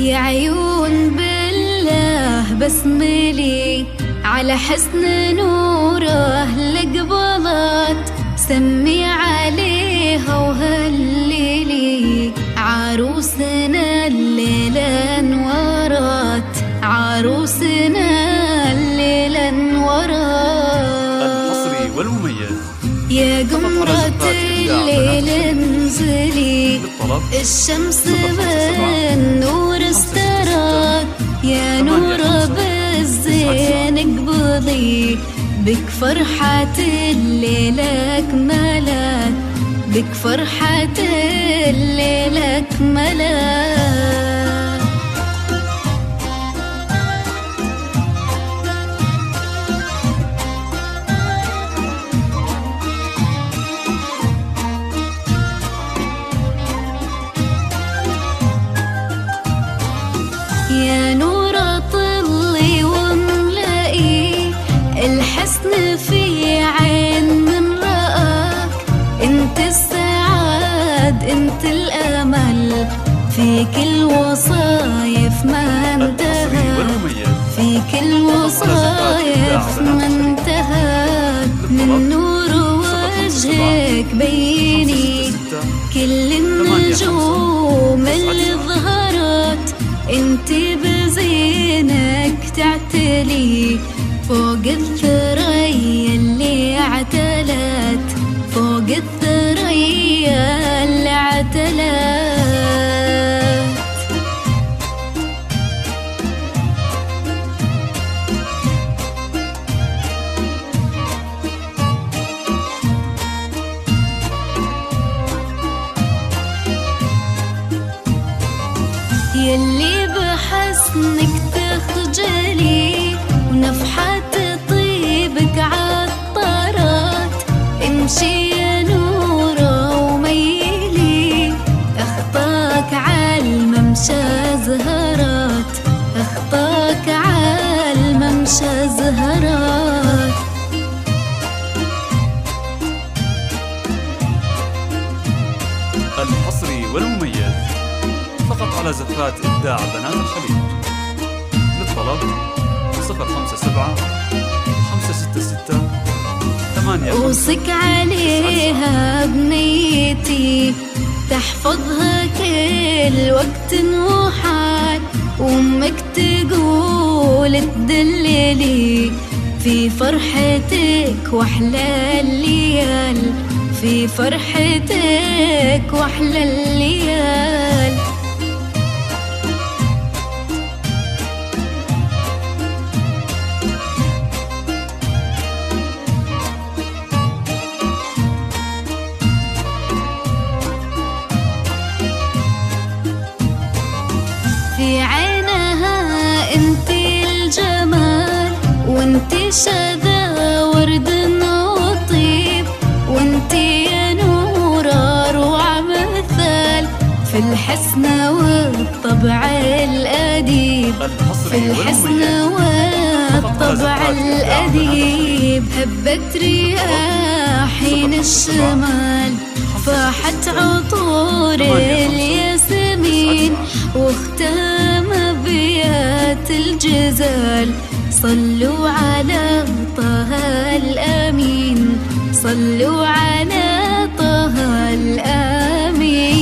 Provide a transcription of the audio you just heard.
يا عيون بالله بسملي على حسن نوره لقبضت، سمي عليها وهللي عروسنا الليلة انورت، عروسنا الليلة انورت. الحصري والمميز يا قمرة الليل انزلي، الشمس بالنور استرت، يا نور بالزين اقبضي، بك فرحة الليلة اكملت، بك فرحة الليلة اكملت. يا نور طلي واملئي الحسن في عين من رآك، انت السعاد انت الامل في كل وصايف ما انتهى، في كل وصايف ما انتهت، من نور وجهك بيني كل النجوم اللي ظهرت، انتي بزينك تعتلي فوق الثريا اللي اعتلت، فوق الثريا اللي اعتلت. يلي بحسنك تخجلي ونفحة طيبك عطرت، امشي يا نورة وميلي، اخطاك عالممشى زهرت، اخطاك عالممشى زهرت. الحصري والمميز فقط على زفات إبداع بنات الخليج. للطلب 057 566 8. أوصك عليها بنيتي تحفظها كل وقت وحال، وأمك تقول تدللي في فرحتك وأحلى الليال، في فرحتك وأحلى الليال. في عينها انتي الجمال، وانتي شذا ورد وطيب، وانتي يا نورة روعة مثال في الحسن والطبع الأديب، في الحسن والطبع الأديب. هبت رياحين الشمال، فاحت عطور الياسمين، واختام أبيات الجزال. صلوا على طه الأمين، صلوا على طه الأمين.